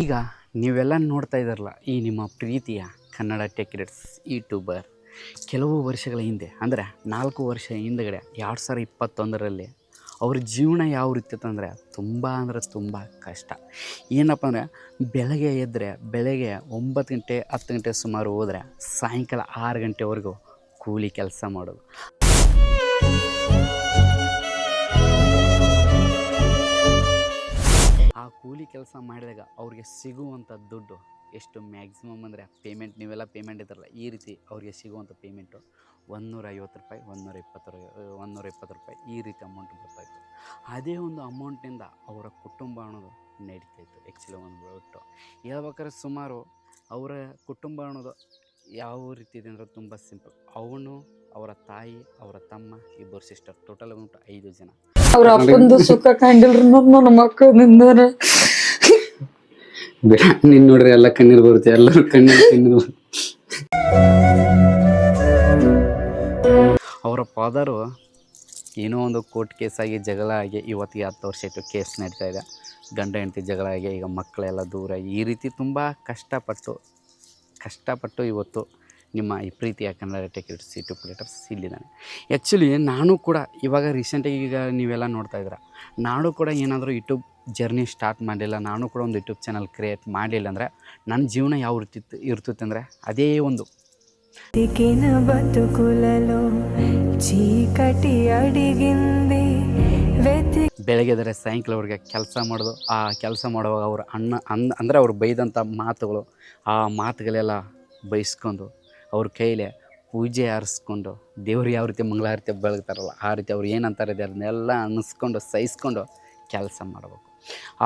ಈಗ ನೀವೆಲ್ಲ ನೋಡ್ತಾ ಇದ್ದಾರಲ್ಲ ಈ ನಿಮ್ಮ ಪ್ರೀತಿಯ ಕನ್ನಡ ಟೆಕ್ ರೇಟ್ಸ್ ಯೂಟ್ಯೂಬರ್ ಕೆಲವು ವರ್ಷಗಳ ಹಿಂದೆ ಅಂದರೆ 4 ವರ್ಷ ಹಿಂದಗಡೆ 2021ರಲ್ಲಿ ಅವ್ರ ಜೀವನ ಯಾವ ರೀತಿ ಇತ್ತಂದರೆ ತುಂಬ ಅಂದರೆ ತುಂಬ ಕಷ್ಟ. ಏನಪ್ಪ ಅಂದರೆ ಬೆಳಗ್ಗೆ ಎದ್ದರೆ ಬೆಳಗ್ಗೆ 9 ಗಂಟೆ 10 ಗಂಟೆ ಸುಮಾರು ಹೋದರೆ ಸಾಯಂಕಾಲ 6 ಗಂಟೆವರೆಗೂ ಕೂಲಿ ಕೆಲಸ ಮಾಡೋದು. ಆ ಕೂಲಿ ಕೆಲಸ ಮಾಡಿದಾಗ ಅವ್ರಿಗೆ ಸಿಗುವಂಥ ದುಡ್ಡು ಎಷ್ಟು ಮ್ಯಾಕ್ಸಿಮಮ್ ಅಂದರೆ ಪೇಮೆಂಟ್ ನೀವೆಲ್ಲ ಪೇಮೆಂಟ್ ಇದ್ದಾರಲ್ಲ ಈ ರೀತಿ ಅವ್ರಿಗೆ ಸಿಗುವಂಥ ಪೇಮೆಂಟು 150 ರೂಪಾಯಿ 120 ರೂಪಾಯಿ ಈ ರೀತಿ ಅಮೌಂಟ್ ಬರ್ತಾಯಿತ್ತು. ಅದೇ ಒಂದು ಅಮೌಂಟಿಂದ ಅವರ ಕುಟುಂಬ ಅನ್ನೋದು ನಡೀತಾಯಿತ್ತು. ಆ್ಯಕ್ಚುಲಿ ಒಂದು ಬಿಟ್ಟು ಹೇಳ್ಬೇಕಾದ್ರೆ ಸುಮಾರು ಅವರ ಕುಟುಂಬ ಅನ್ನೋದು ಯಾವ ರೀತಿ ಇದೆ ಅಂದರೆ ತುಂಬ ಸಿಂಪಲ್. ಅವನು, ಅವರ ತಾಯಿ, ಅವರ ತಮ್ಮ, ಇಬ್ಬರು ಸಿಸ್ಟರ್, ಟೋಟಲ್ ಬಂದ್ಬಿಟ್ಟು 5 ಜನ. ಅವ್ರ ಅಪ್ಪಂದು ಸುಖ ಕಂಡಿಲ್ರಿ ನನ್ನ ಮಕ್ಕಳಿಂದ ನೀನು ನೋಡ್ರಿ ಎಲ್ಲ ಕಣ್ಣೀರು ಬರುತ್ತೆ, ಎಲ್ಲರೂ ಕಣ್ಣೀರು ಬರುತ್ತೆ. ಅವರ ಫಾದರು ಏನೋ ಒಂದು ಕೋರ್ಟ್ ಕೇಸಾಗಿ ಜಗಳ ಆಗಿ ಇವತ್ತಿಗೆ 10 ವರ್ಷ ಆಯಿತು, ಕೇಸ್ ನಡೀತಾ ಇದೆ. ಗಂಡ ಹೆಂಡತಿ ಜಗಳ ಆಗಿ ಈಗ ಮಕ್ಕಳೆಲ್ಲ ದೂರ ಈ ರೀತಿ ತುಂಬ ಕಷ್ಟಪಟ್ಟು ಇವತ್ತು ನಿಮ್ಮ ಈ ಪ್ರೀತಿಯ Kannada tech rates YouTube creators ಇಲ್ಲಿದ್ದಾನೆ. ಆ್ಯಕ್ಚುಲಿ ನಾನು ಕೂಡ ಇವಾಗ ರೀಸೆಂಟಾಗಿ ಈಗ ನೀವೆಲ್ಲ ನೋಡ್ತಾ ಇದ್ದೀರ, ನಾನು ಕೂಡ ಏನಾದರೂ ಯೂಟ್ಯೂಬ್ ಜರ್ನಿ ಸ್ಟಾರ್ಟ್ ಮಾಡಲಿಲ್ಲ, ನಾನು ಕೂಡ ಒಂದು ಯೂಟ್ಯೂಬ್ ಚಾನಲ್ ಕ್ರಿಯೇಟ್ ಮಾಡಲಿಲ್ಲ ಅಂದರೆ ನನ್ನ ಜೀವನ ಯಾವ ರೀತಿ ಇರ್ತಿತ್ತು ಅಂದರೆ ಅದೇ ಒಂದು ಬೆಳಗ್ಗೆ ಎದ್ದರೆ ಸಾಯಂಕಾಲವರೆಗೆ ಕೆಲಸ ಮಾಡೋದು. ಆ ಕೆಲಸ ಮಾಡುವಾಗ ಅವರು ಅಂದರೆ ಅವ್ರು ಬೈದಂಥ ಮಾತುಗಳು, ಆ ಮಾತುಗಳೆಲ್ಲ ಬೈಸ್ಕೊಂಡು ಅವ್ರ ಕೈಲೇ ಪೂಜೆ ಆರಿಸ್ಕೊಂಡು ದೇವ್ರು ಯಾವ ರೀತಿ ಮಂಗಳಾರತಿ ಬೆಳಗ್ತಾರಲ್ಲ ಆ ರೀತಿ ಅವ್ರು ಏನಂತಾರೆ ಅದನ್ನೆಲ್ಲ ಅನ್ನಿಸ್ಕೊಂಡು ಸಹಿಸ್ಕೊಂಡು ಕೆಲಸ ಮಾಡಬೇಕು.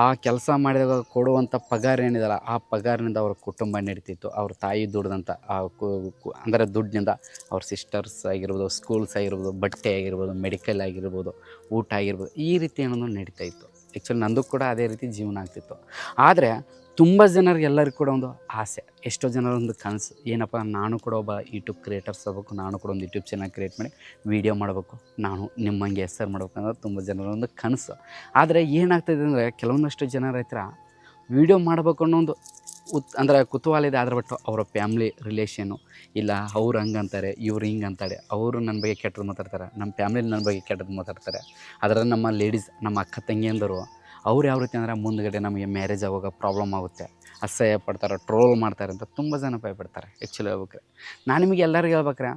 ಆ ಕೆಲಸ ಮಾಡಿದಾಗ ಕೊಡುವಂಥ ಪಗಾರ ಏನಿದೆಯಲ್ಲ ಆ ಪಗಾರನಿಂದ ಅವ್ರ ಕುಟುಂಬ ನಡೀತಿತ್ತು. ಅವ್ರ ತಾಯಿ ದುಡ್ದಂಥ ಅಂದರೆ ದುಡ್ಡಿನಿಂದ ಅವ್ರ ಸಿಸ್ಟರ್ಸ್ ಆಗಿರ್ಬೋದು, ಸ್ಕೂಲ್ಸ್ ಆಗಿರ್ಬೋದು, ಬಟ್ಟೆ ಆಗಿರ್ಬೋದು, ಮೆಡಿಕಲ್ ಆಗಿರ್ಬೋದು, ಊಟ ಆಗಿರ್ಬೋದು, ಈ ರೀತಿ ಅನ್ನೋದು ನಡೀತಾ ಇತ್ತು. ಆ್ಯಕ್ಚುಲಿ ನಂದು ಕೂಡ ಅದೇ ರೀತಿ ಜೀವನ ಆಗ್ತಿತ್ತು. ಆದರೆ ತುಂಬ ಜನರಿಗೆ ಎಲ್ಲರಿಗೂ ಕೂಡ ಒಂದು ಆಸೆ, ಎಷ್ಟೋ ಜನರೊಂದು ಕನಸು, ಏನಪ್ಪ ನಾನು ಕೂಡ ಒಬ್ಬ ಯೂಟ್ಯೂಬ್ ಕ್ರಿಯೇಟರ್ಸ್ ಆಗಬೇಕು, ನಾನು ಕೂಡ ಒಂದು ಯೂಟ್ಯೂಬ್ ಚಾನಲ್ ಕ್ರಿಯೇಟ್ ಮಾಡಿ ವೀಡಿಯೋ ಮಾಡಬೇಕು, ನಾನು ನಿಮ್ಮಂಗೆ ಹೆಸರು ಮಾಡ್ಬೇಕು ಅನ್ನೋದು ತುಂಬ ಜನರೊಂದು ಕನಸು. ಆದರೆ ಏನಾಗ್ತಾಯಿದೆ ಅಂದರೆ ಕೆಲವೊಂದಷ್ಟು ಜನರ ಹತ್ರ ವೀಡಿಯೋ ಮಾಡಬೇಕು ಅನ್ನೋ ಒಂದು ಅಂದರೆ ಕುತೂಹಲ ಇದೆ. ಅದ್ರ ಬಿಟ್ಟು ಅವರ ಫ್ಯಾಮ್ಲಿ ರಿಲೇಷನ್ನು ಇಲ್ಲ, ಅವ್ರು ಹಂಗಂತಾರೆ, ಇವ್ರು ಹಿಂಗೆ ಅಂತಾರೆ, ಅವರು ನನ್ನ ಬಗ್ಗೆ ಕೆಟ್ಟದ್ದು ಮಾತಾಡ್ತಾರೆ, ನಮ್ಮ ಫ್ಯಾಮ್ಲಿ ನನ್ನ ಬಗ್ಗೆ ಕೆಟ್ಟದ್ದು ಮಾತಾಡ್ತಾರೆ. ಅದರಲ್ಲಿ ನಮ್ಮ ಲೇಡೀಸ್, ನಮ್ಮ ಅಕ್ಕ ತಂಗಿಯಂದರು ಅವ್ರು ಯಾವ ರೀತಿ ಅಂದರೆ ಮುಂದುಗಡೆ ನಮಗೆ ಮ್ಯಾರೇಜ್ ಆಗುವಾಗ ಪ್ರಾಬ್ಲಮ್ ಆಗುತ್ತೆ, ಅಸಹ್ಯ ಪಡ್ತಾರೆ, ಟ್ರೋಲ್ ಮಾಡ್ತಾರೆ ಅಂತ ತುಂಬ ಜನ ಭಯಪಡ್ತಾರೆ. ಆ್ಯಕ್ಚುಲಿ ಹೇಳ್ಬೇಕ್ರೆ ನಾನು ನಿಮಗೆ ಎಲ್ಲರಿಗೂ ಹೇಳ್ಬೇಕ್ರೆ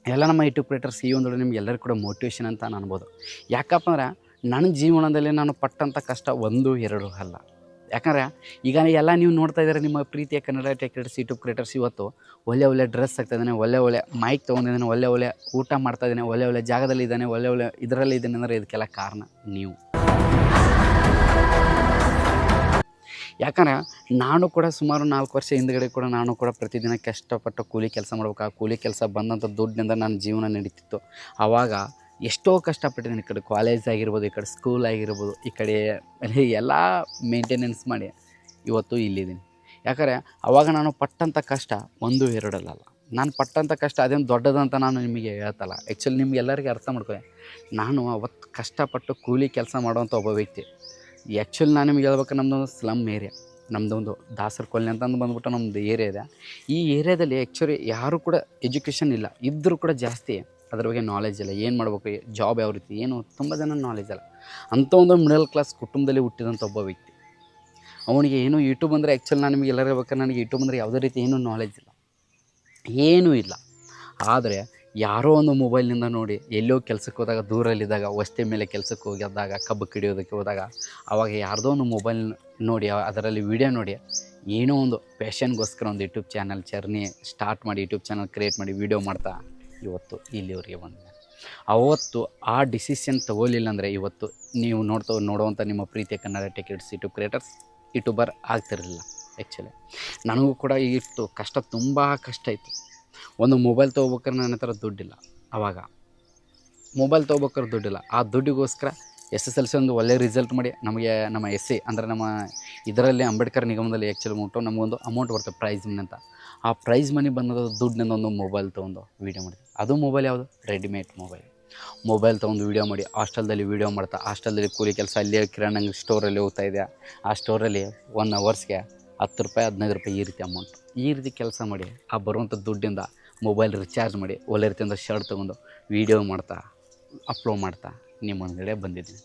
ಎಲ್ಲ ನಮ್ಮ ಯೂಟ್ಯೂಬ್ ಕ್ರಿಯೇಟರ್ಸ್ ಈ ಒಂದು ನಿಮ್ಗೆ ಎಲ್ಲರಿಗೂ ಕೂಡ ಮೋಟಿವೇಶನ್ ಅಂತ ಅನ್ಬೋದು. ಯಾಕಪ್ಪ ಅಂದ್ರೆ ನನ್ನ ಜೀವನದಲ್ಲಿ ನಾನು ಪಟ್ಟಂಥ ಕಷ್ಟ 1-2 ಅಲ್ಲ. ಯಾಕಂದರೆ ಈಗ ಎಲ್ಲ ನೀವು ನೋಡ್ತಾ ಇದ್ದಾರೆ, ನಿಮ್ಮ ಪ್ರೀತಿಯ Kannada tech rates YouTube creators ಇವತ್ತು ಒಳ್ಳೆ ಡ್ರೆಸ್ ಆಗ್ತಾಯಿದ್ದಾನೆ, ಒಳ್ಳೆ ಮೈಕ್ ತೊಗೊಂಡಿದ್ದಾನೆ, ಒಳ್ಳೆ ಊಟ ಮಾಡ್ತಾಯಿದ್ದಾನೆ, ಒಳ್ಳೆ ಜಾಗದಲ್ಲಿ ಇದ್ದಾನೆ, ಒಳ್ಳೆ ಇದರಲ್ಲಿ ಇದ್ದಾನೆ ಅಂದರೆ ಇದಕ್ಕೆಲ್ಲ ಕಾರಣ ನೀವು. ಯಾಕಂದರೆ ನಾನು ಕೂಡ ಸುಮಾರು 4 ವರ್ಷ ಹಿಂದುಗಡೆ ಕೂಡ ನಾನು ಕೂಡ ಪ್ರತಿದಿನ ಕಷ್ಟಪಟ್ಟು ಕೂಲಿ ಕೆಲಸ ಮಾಡ್ಬೇಕು. ಆ ಕೂಲಿ ಕೆಲಸ ಬಂದಂಥ ದುಡ್ಡಿನಿಂದ ನನ್ನ ಜೀವನ ನಡೀತಿತ್ತು. ಆವಾಗ ಎಷ್ಟೋ ಕಷ್ಟಪಟ್ಟಿದ್ದೀನಿ. ಈ ಕಡೆ ಕಾಲೇಜ್ ಆಗಿರ್ಬೋದು, ಈ ಕಡೆ ಸ್ಕೂಲ್ ಆಗಿರ್ಬೋದು, ಈ ಕಡೆ ಎಲ್ಲ ಮೇಂಟೆನೆನ್ಸ್ ಮಾಡಿ ಇವತ್ತು ಇಲ್ಲಿದ್ದೀನಿ. ಯಾಕಂದರೆ ಆವಾಗ ನಾನು ಪಟ್ಟಂಥ ಕಷ್ಟ 1-2 ಅಲ್ಲ, ನಾನು ಪಟ್ಟಂಥ ಕಷ್ಟ ಅದೇನು ದೊಡ್ಡದಂತ ನಾನು ನಿಮಗೆ ಹೇಳ್ತಲ್ಲ. ಆ್ಯಕ್ಚುಲಿ ನಿಮ್ಗೆ ಎಲ್ಲರಿಗೂ ಅರ್ಥ ಮಾಡ್ಕೊಳ್ಳಿ, ನಾನು ಅವತ್ತು ಕಷ್ಟಪಟ್ಟು ಕೂಲಿ ಕೆಲಸ ಮಾಡುವಂಥ ಒಬ್ಬ ವ್ಯಕ್ತಿ. ಆ್ಯಕ್ಚುಲಿ ನಾನು ನಿಮ್ಗೆ ಹೇಳ್ಬೇಕು, ನಮ್ಮದೊಂದು ಸ್ಲಮ್ ಏರಿಯಾ, ನಮ್ಮದೊಂದು ದಾಸರ ಕಾಲೋನಿ ಅಂತಂದು ಬಂದ್ಬಿಟ್ಟು ನಮ್ಮದು ಏರಿಯಾ ಇದೆ. ಈ ಏರಿಯಾದಲ್ಲಿ ಆ್ಯಕ್ಚುಲಿ ಯಾರೂ ಕೂಡ ಎಜುಕೇಷನ್ ಇಲ್ಲ, ಇದ್ದರೂ ಕೂಡ ಜಾಸ್ತಿ ಅದ್ರ ಬಗ್ಗೆ ನಾಲೆಜ್ ಇಲ್ಲ, ಏನು ಮಾಡಬೇಕು, ಜಾಬ್ ಯಾವ ರೀತಿ ಏನು ತುಂಬ ಜನ ನಾಲೆಜ್ ಇಲ್ಲ. ಅಂಥ ಒಂದು ಮಿಡಲ್ ಕ್ಲಾಸ್ ಕುಟುಂಬದಲ್ಲಿ ಹುಟ್ಟಿದಂಥ ಒಬ್ಬ ವ್ಯಕ್ತಿ, ಅವನಿಗೆ ಏನು ಯೂಟ್ಯೂಬ್ ಅಂದರೆ ಆ್ಯಕ್ಚುಲಿ ನಾನು ನಿಮಗೆ ಎಲ್ಲರೂ ಹೇಳ್ಬೇಕಾದ್ರೆ ನನಗೆ ಯೂಟ್ಯೂಬ್ ಅಂದರೆ ಯಾವುದೇ ರೀತಿ ಏನೂ ನಾಲೆಜ್ ಇಲ್ಲ, ಏನೂ ಇಲ್ಲ. ಆದರೆ ಯಾರೋ ಒಂದು ಮೊಬೈಲ್ನಿಂದ ನೋಡಿ ಎಲ್ಲೋ ಕೆಲಸಕ್ಕೆ ಹೋದಾಗ, ದೂರಲ್ಲಿದ್ದಾಗ, ವಸ್ತಿ ಮೇಲೆ ಕೆಲಸಕ್ಕೆ ಹೋಗಿದ್ದಾಗ, ಕಬ್ಬು ಕಿಡಿಯೋದಕ್ಕೆ ಹೋದಾಗ, ಆವಾಗ ಯಾರ್ದೋ ಒಂದು ಮೊಬೈಲ್ ನೋಡಿ ಅದರಲ್ಲಿ ವೀಡಿಯೋ ನೋಡಿ ಏನೋ ಒಂದು ಪ್ಯಾಷನ್ಗೋಸ್ಕರ ಒಂದು ಯೂಟ್ಯೂಬ್ ಚಾನಲ್ ಜರ್ನಿ ಸ್ಟಾರ್ಟ್ ಮಾಡಿ, ಯೂಟ್ಯೂಬ್ ಚಾನಲ್ ಕ್ರಿಯೇಟ್ ಮಾಡಿ ವೀಡಿಯೋ ಮಾಡ್ತಾ ಇವತ್ತು ಇಲ್ಲಿವರೆಗೆ ಬಂದಿದೆ. ಅವತ್ತು ಆ ಡಿಸಿಷನ್ ತೊಗೊಳ್ಳಿಲ್ಲ ಅಂದರೆ ಇವತ್ತು ನೀವು ನೋಡುವಂಥ ನಿಮ್ಮ ಪ್ರೀತಿಯ Kannada tech rates YouTube creators YouTuber ಆಗ್ತಿರಲಿಲ್ಲ. ಆ್ಯಕ್ಚುಲಿ ನನಗೂ ಕೂಡ ಇಷ್ಟು ಕಷ್ಟ, ತುಂಬ ಕಷ್ಟ ಇತ್ತು. ಒಂದು ಮೊಬೈಲ್ ತೊಗೋಬೇಕಾದ್ರೆ ನನ್ನ ಹತ್ರ ದುಡ್ಡಿಲ್ಲ, ಆವಾಗ ಮೊಬೈಲ್ ತೊಗೋಬೇಕಾದ್ರೆ ದುಡ್ಡಿಲ್ಲ. ಆ ದುಡ್ಡಿಗೋಸ್ಕರ SSLC ಒಂದು ಒಳ್ಳೆ ರಿಸಲ್ಟ್ ಮಾಡಿ ನಮಗೆ ನಮ್ಮ SC ಅಂದರೆ ನಮ್ಮ ಇದರಲ್ಲಿ ಅಂಬೇಡ್ಕರ್ ನಿಗಮದಲ್ಲಿ ಆ್ಯಕ್ಚುಲಿ ನಮಗೊಂದು ಅಮೌಂಟ್ ಬರ್ತದೆ ಪ್ರೈಸ್ ಮನಿ ಅಂತ. ಆ ಪ್ರೈಸ್ ಮನಿ ಬಂದದ ದುಡ್ಡಿನಿಂದ ಒಂದು ಮೊಬೈಲ್ ತೊಗೊಂಡು ವೀಡಿಯೋ ಮಾಡಿದೆ. ಅದು ಮೊಬೈಲ್ ಯಾವುದು, ರೆಡಿಮೇಡ್ ಮೊಬೈಲ್ ತೊಗೊಂಡು ವೀಡಿಯೋ ಮಾಡಿ ಹಾಸ್ಟೆಲ್ದಲ್ಲಿ ವೀಡಿಯೋ ಮಾಡ್ತಾ, ಹಾಸ್ಟೆಲ್ದಲ್ಲಿ ಕೂಲಿ ಕೆಲಸ, ಅಲ್ಲಿ ಕಿರಾಣಿ ಸ್ಟೋರಲ್ಲಿ ಹೋಗ್ತಾಯಿದ್ದೆ. ಆ ಸ್ಟೋರಲ್ಲಿ 1 ಅವರ್ಸ್ಗೆ ರೂಪಾಯಿ 15 ರೂಪಾಯಿ ಈ ರೀತಿ ಅಮೌಂಟ್. ಈ ರೀತಿ ಕೆಲಸ ಮಾಡಿ ಆ ಬರುವಂಥ ದುಡ್ಡಿಂದ ಮೊಬೈಲ್ ರಿಚಾರ್ಜ್ ಮಾಡಿ ಒಳ್ಳೆ ರೀತಿಯಿಂದ ಶರ್ಟ್ ತೊಗೊಂಡು ವೀಡಿಯೋ ಮಾಡ್ತಾ ಅಪ್ಲೋಡ್ ಮಾಡ್ತಾ ನಿಮ್ಮ ಮುಂದ್ಗಡೆ ಬಂದಿದ್ದೀನಿ.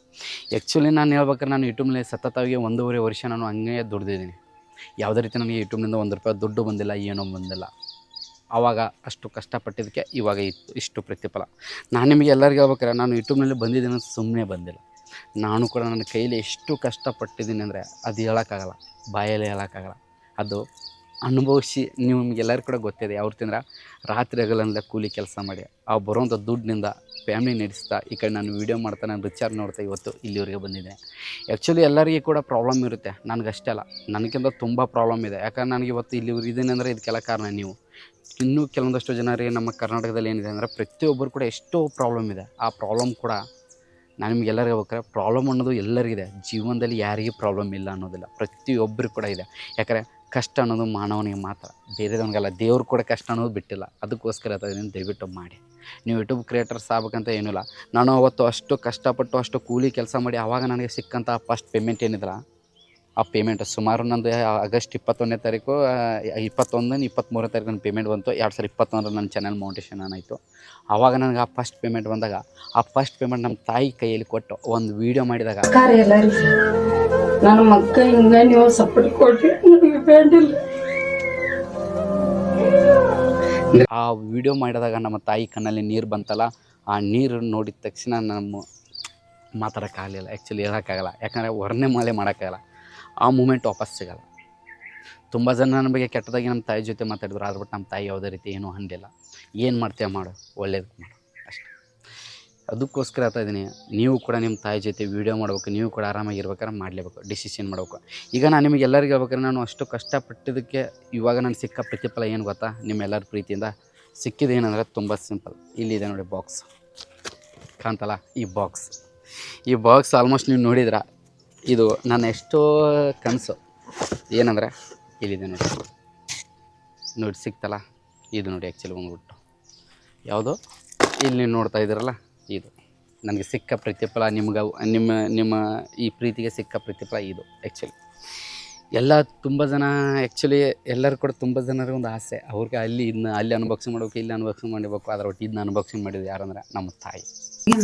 ಆ್ಯಕ್ಚುಲಿ ನಾನು ಹೇಳ್ಬೇಕಾದ್ರೆ ನಾನು ಯೂಟ್ಯೂಬ್ನಲ್ಲಿ ಸತತವಾಗಿ 1.5 ವರ್ಷ ನಾನು ಹಂಗೆ ದುಡ್ದಿದ್ದೀನಿ. ಯಾವುದೇ ರೀತಿ ನನಗೆ ಯೂಟ್ಯೂಬ್ನಿಂದ 1 ರೂಪಾಯಿ ದುಡ್ಡು ಬಂದಿಲ್ಲ, ಏನೂ ಬಂದಿಲ್ಲ. ಆವಾಗ ಅಷ್ಟು ಕಷ್ಟಪಟ್ಟಿದ್ದಕ್ಕೆ ಇವಾಗ ಇಷ್ಟು ಪ್ರತಿಫಲ. ನಾನು ನಿಮಗೆ ಎಲ್ಲರಿಗೂ ಹೇಳ್ಬೇಕಾರೆ ನಾನು ಯೂಟ್ಯೂಬ್ನಲ್ಲಿ ಬಂದಿದ್ದೀನಿ ಸುಮ್ಮನೆ ಬಂದಿಲ್ಲ. ನಾನು ಕೂಡ ನನ್ನ ಕೈಲಿ ಎಷ್ಟು ಕಷ್ಟಪಟ್ಟಿದ್ದೀನಿ ಅಂದರೆ ಅದು ಹೇಳೋಕ್ಕಾಗಲ್ಲ, ಬಾಯಲ್ಲಿ ಹೇಳೋಕ್ಕಾಗಲ್ಲ. ಅದು ಅನುಭವಿಸಿ ನಿಮಗೆಲ್ಲರೂ ಕೂಡ ಗೊತ್ತಿದೆ. ಯಾವ ರೀತಿ ಅಂದ್ರೆ ರಾತ್ರಿ ಹಗಲಂದ ಕೂಲಿ ಕೆಲಸ ಮಾಡಿ ಆ ಬರುವಂಥ ದುಡ್ಡಿನಿಂದ ಫ್ಯಾಮಿಲಿ ನಡೆಸ್ತಾ ಈ ಕಡೆ ನಾನು ವೀಡಿಯೋ ಮಾಡ್ತಾ ನಾನು ರಿಚಾರ್ಜ್ ನೋಡ್ತಾ ಇವತ್ತು ಇಲ್ಲಿವರೆಗೆ ಬಂದಿದ್ದೆ. ಆ್ಯಕ್ಚುಲಿ ಎಲ್ಲರಿಗೂ ಕೂಡ ಪ್ರಾಬ್ಲಮ್ ಇರುತ್ತೆ, ನನಗಷ್ಟೇ ಅಲ್ಲ, ನನಗಿಂತ ತುಂಬ ಪ್ರಾಬ್ಲಮ್ ಇದೆ. ಯಾಕಂದ್ರೆ ನನಗೆ ಇವತ್ತು ಇಲ್ಲಿವರೆಗೆ ಇದ್ದೀನಿ ಅಂದರೆ ಇದಕ್ಕೆಲ್ಲ ಕಾರಣ ನೀವು. ಇನ್ನೂ ಕೆಲವೊಂದಷ್ಟು ಜನರಿಗೆ ನಮ್ಮ ಕರ್ನಾಟಕದಲ್ಲಿ ಏನಿದೆ ಅಂದರೆ ಪ್ರತಿಯೊಬ್ಬರು ಕೂಡ ಎಷ್ಟೋ ಪ್ರಾಬ್ಲಮ್ ಇದೆ. ಆ ಪ್ರಾಬ್ಲಮ್ ಕೂಡ ನಾನು ನಿಮ್ಗೆಲ್ಲರಿಗೂ ಹೇಳ್ಬೇಕಾರೆ ಪ್ರಾಬ್ಲಮ್ ಅನ್ನೋದು ಎಲ್ಲರಿಗಿದೆ. ಜೀವನದಲ್ಲಿ ಯಾರಿಗೂ ಪ್ರಾಬ್ಲಮ್ ಇಲ್ಲ ಅನ್ನೋದಿಲ್ಲ, ಪ್ರತಿಯೊಬ್ಬರು ಕೂಡ ಇದೆ. ಯಾಕಂದರೆ ಕಷ್ಟ ಅನ್ನೋದು ಮಾನವನಿಗೆ ಮಾತ್ರ, ಬೇರೆದವನಿಗೆಲ್ಲ. ದೇವ್ರು ಕೂಡ ಕಷ್ಟ ಅನ್ನೋದು ಬಿಟ್ಟಿಲ್ಲ. ಅದಕ್ಕೋಸ್ಕರ ಅದನ್ನು ದಯವಿಟ್ಟು ಮಾಡಿ. ನೀವು ಯೂಟ್ಯೂಬ್ ಕ್ರಿಯೇಟರ್ಸ್ ಆಗ್ಬೇಕಂತ ಏನೂ ಇಲ್ಲ. ನಾನು ಅವತ್ತು ಅಷ್ಟು ಕಷ್ಟಪಟ್ಟು ಅಷ್ಟು ಕೂಲಿ ಕೆಲಸ ಮಾಡಿ ಆವಾಗ ನನಗೆ ಸಿಕ್ಕಂಥ ಫಸ್ಟ್ ಪೇಮೆಂಟ್ ಏನಿದ್ರೆ ಆ ಪೇಮೆಂಟ್ ಸುಮಾರು ನಂದು ಆಗಸ್ಟ್ 21ನೇ ತಾರೀಕು 23ನೇ ತಾರೀಕು ನನ್ನ ಪೇಮೆಂಟ್ ಬಂತು. 2021 ನನ್ನ ಚಾನಲ್ ಮೌಂಟೇಶನ್ ಆಯಿತು. ಆವಾಗ ನನಗೆ ಆ ಫಸ್ಟ್ ಪೇಮೆಂಟ್ ಬಂದಾಗ ಆ ಫಸ್ಟ್ ಪೇಮೆಂಟ್ ನಮ್ಮ ತಾಯಿ ಕೈಯಲ್ಲಿ ಕೊಟ್ಟು ಒಂದು ವೀಡಿಯೋ ಮಾಡಿದಾಗ ನನ್ನ ಮಕ್ಕ ಹಿಂಗ ನೀವು ಸಪೋರ್ಟ್ ಕೊಟ್ರಿ ನನಗೆ ಬೇಡಿಲ್ಲ. ಆ ವಿಡಿಯೋ ಮಾಡಿದಾಗ ನಮ್ಮ ತಾಯಿ ಕಣ್ಣಲ್ಲಿ ನೀರು ಬಂತಲ್ಲ, ಆ ನೀರು ನೋಡಿದ ತಕ್ಷಣ ನಮ್ಮ ಮಾತಾಡೋಕ್ಕಾಗಲಿಲ್ಲ. ಆ್ಯಕ್ಚುಲಿ ಹೇಳೋಕ್ಕಾಗಲ್ಲ, ಯಾಕಂದರೆ ವರ್ಣನೆ ಮಾಲೆ ಮಾಡೋಕ್ಕಾಗಲ್ಲ. ಆ ಮೂಮೆಂಟ್ ವಾಪಸ್ ಸಿಗೋಲ್ಲ. ತುಂಬ ಜನ ನನ್ನ ಬಗ್ಗೆ ಕೆಟ್ಟದಾಗಿ ನಮ್ಮ ತಾಯಿ ಜೊತೆ ಮಾತಾಡಿದ್ರು, ಆದ್ರೆ ಬಟ್ ನಮ್ಮ ತಾಯಿ ಯಾವುದೇ ರೀತಿ ಏನೂ ಅಂದಿಲ್ಲ. ಏನು ಮಾಡ್ತೀಯ ಮಾಡು, ಒಳ್ಳೇದು ಮಾಡು ಅಷ್ಟೇ. ಅದಕ್ಕೋಸ್ಕರ ಹೇಳ್ತಾ ಇದ್ದೀನಿ, ನೀವು ಕೂಡ ನಿಮ್ಮ ತಾಯಿ ಜೊತೆ ವೀಡಿಯೋ ಮಾಡ್ಬೇಕು, ನೀವು ಕೂಡ ಆರಾಮಾಗಿರ್ಬೇಕಾದ್ರೆ ಮಾಡಲೇಬೇಕು, ಡಿಸಿಷನ್ ಮಾಡಬೇಕು. ಈಗ ನಾನು ನಿಮಗೆ ಎಲ್ಲರಿಗೂ ಹೇಳ್ಬೇಕಾದ್ರೆ ನಾನು ಅಷ್ಟು ಕಷ್ಟಪಟ್ಟಿದ್ದಕ್ಕೆ ಇವಾಗ ನಾನು ಸಿಕ್ಕ ಪ್ರತಿಫಲ ಏನು ಗೊತ್ತಾ? ನಿಮ್ಮೆಲ್ಲರ ಪ್ರೀತಿಯಿಂದ ಸಿಕ್ಕಿದ್ದು ಏನಂದರೆ ತುಂಬ ಸಿಂಪಲ್. ಇಲ್ಲಿದೆ ನೋಡಿ ಬಾಕ್ಸ್, ಕಾಣ್ತಲ್ಲ ಈ ಬಾಕ್ಸ್ ಆಲ್ಮೋಸ್ಟ್ ನೀವು ನೋಡಿದ್ರ. ಇದು ನನ್ನ ಎಷ್ಟೋ ಕನಸು ಏನಂದರೆ ಇಲ್ಲಿದೆ ನೋಡಿ ಸಿಕ್ತಲ್ಲ, ಇದು ನೋಡಿ ಆ್ಯಕ್ಚುಲಿ ಬಂದ್ಬಿಟ್ಟು ಯಾವುದು ಇಲ್ಲಿ ನೀವು ನೋಡ್ತಾ ಇದ್ದೀರಲ್ಲ, ಇದು ನನಗೆ ಸಿಕ್ಕ ಪ್ರತಿಫಲ. ನಿಮ್ಮ ಈ ಪ್ರೀತಿಗೆ ಸಿಕ್ಕ ಪ್ರತಿಫಲ ಇದು. ಆ್ಯಕ್ಚುಲಿ ಎಲ್ಲ ತುಂಬ ಜನ ಆ್ಯಕ್ಚುಲಿ ಎಲ್ಲರೂ ಕೂಡ ತುಂಬ ಜನರಿಗೆ ಒಂದು ಆಸೆ, ಅವ್ರಿಗೆ ಅಲ್ಲಿ ಅನ್ಬಾಕ್ಸಿಂಗ್ ಮಾಡಬೇಕು, ಇಲ್ಲಿ ಅನ್ಬಾಕ್ಸಿಂಗ್ ಮಾಡಬೇಕು. ಅದರ ಒಟ್ಟು ಇದನ್ನ ಅನ್ಬಾಕ್ಸಿಂಗ್ ಮಾಡಿದ್ದು ಯಾರಂದ್ರೆ ನಮ್ಮ ತಾಯಿ.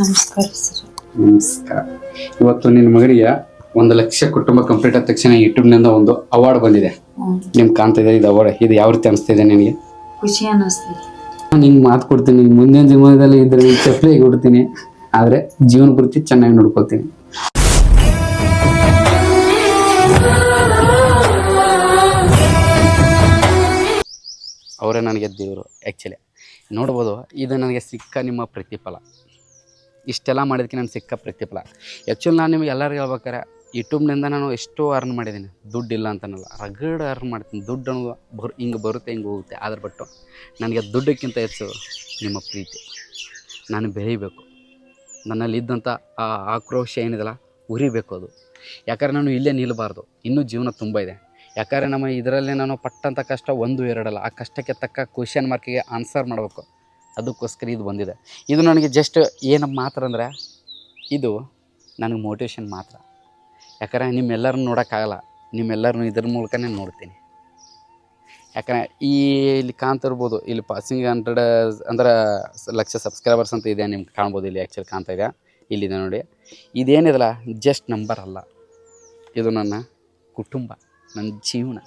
ನಮಸ್ಕಾರ ಸರ್. ನಮಸ್ಕಾರ. ಇವತ್ತು ನಿನ್ನ ಮಗಳಿಗೆ 1 ಲಕ್ಷ ಕುಟುಂಬ ಕಂಪ್ಲೀಟ್ ಆದ ತಕ್ಷಣ ಯೂಟ್ಯೂಬ್ನಿಂದ ಒಂದು ಅವಾರ್ಡ್ ಬಂದಿದೆ. ನಿಮ್ಗೆ ಕಾಣ್ತಿದೆ ಇದು ಅವಾರ್ಡ್. ಇದು ಯಾವ ರೀತಿ ಅನಿಸ್ತಿದೆ ನಿನಗೆ? ಖುಷಿ ಅನ್ನಿಸ್ತಿದೆ. ನಿಂಗೆ ಮಾತು ಕೊಡ್ತೀನಿ, ಮುಂದಿನ ಜೀವನದಲ್ಲಿ ಇದ್ರೆ ಚಪ್ಪಲಿಗೆ ಕೊಡ್ತೀನಿ, ಆದರೆ ಜೀವನ ಪೂರ್ತಿ ಚೆನ್ನಾಗಿ ನೋಡ್ಕೊಳ್ತೀನಿ. ಅವರೇ ನನಗೆ ದೇವರು. ಆ್ಯಕ್ಚುಲಿ ನೋಡ್ಬೋದು, ಇದು ನನಗೆ ಸಿಕ್ಕ ನಿಮ್ಮ ಪ್ರತಿಫಲ. ಇಷ್ಟೆಲ್ಲ ಮಾಡಿದ್ದಕ್ಕೆ ನಾನು ಸಿಕ್ಕ ಪ್ರತಿಫಲ. ಆ್ಯಕ್ಚುಲಿ ನಾನು ನಿಮಗೆ ಎಲ್ಲರಿಗೂ ಹೇಳ್ಬೇಕಾರೆ ಯೂಟ್ಯೂಬ್ನಿಂದ ನಾನು ಎಷ್ಟೋ ಅರ್ನ್ ಮಾಡಿದ್ದೀನಿ, ದುಡ್ಡಿಲ್ಲ ಅಂತನಲ್ಲ, ರಗಡ್ ಅರ್ನ್ ಮಾಡ್ತೀನಿ. ದುಡ್ಡು ಅನ್ನೋದು ಹಿಂಗೆ ಬರುತ್ತೆ, ಹಿಂಗೆ ಹೋಗುತ್ತೆ. ಆದ್ರೆ ಬಟ್ಟು ನನಗೆ ದುಡ್ಡಕ್ಕಿಂತ ಹೆಚ್ಚು ನಿಮ್ಮ ಪ್ರೀತಿ. ನಾನು ಬೆಳಿಬೇಕು, ನನ್ನಲ್ಲಿ ಇದ್ದಂಥ ಆ ಆಕ್ರೋಶ ಏನಿದೆಲ್ಲ ಉರಿಬೇಕು ಅದು. ಯಾಕಂದ್ರೆ ನಾನು ಇಲ್ಲೇ ನಿಲ್ಲಬಾರ್ದು, ಇನ್ನೂ ಜೀವನ ತುಂಬ ಇದೆ. ಯಾಕಂದರೆ ನಮ್ಮ ಇದರಲ್ಲೇ ನಾನು ಪಟ್ಟಂಥ ಕಷ್ಟ 1-2 ಅಲ್ಲ, ಆ ಕಷ್ಟಕ್ಕೆ ತಕ್ಕ ಕ್ವೆಶ್ಚನ್ ಮಾರ್ಕಿಗೆ ಆನ್ಸರ್ ಮಾಡಬೇಕು. ಅದಕ್ಕೋಸ್ಕರ ಇದು ಬಂದಿದೆ. ಇದು ನನಗೆ ಜಸ್ಟ್ ಏನು ಮಾತ್ರ ಅಂದರೆ ಇದು ನನಗೆ ಮೋಟಿವೇಶನ್ ಮಾತ್ರ. ಯಾಕಂದರೆ ನಿಮ್ಮೆಲ್ಲರನ್ನು ನೋಡೋಕ್ಕಾಗಲ್ಲ, ನಿಮ್ಮೆಲ್ಲರನ್ನು ಇದ್ರ ಮೂಲಕನೇ ನೋಡ್ತೀನಿ. ಯಾಕಂದರೆ ಇಲ್ಲಿ ಕಾಣ್ತಿರ್ಬೋದು, ಇಲ್ಲಿ ಪಾಸಿಂಗ್ 100 ಅಂದ್ರೆ ಲಕ್ಷ ಸಬ್ಸ್ಕ್ರೈಬರ್ಸ್ ಅಂತ ಇದೆ, ನಿಮ್ಗೆ ಕಾಣ್ಬೋದು. ಇಲ್ಲಿ ಆ್ಯಕ್ಚುಲಿ ಕಾಣ್ತಾ ಇದೆ, ಇಲ್ಲಿದೆ ನೋಡಿ. ಇದೇನಿದಲ್ಲ ಜಸ್ಟ್ ನಂಬರ್ ಅಲ್ಲ, ಇದು ನನ್ನ ಕುಟುಂಬ, ನನ್ನ ಜೀವನ.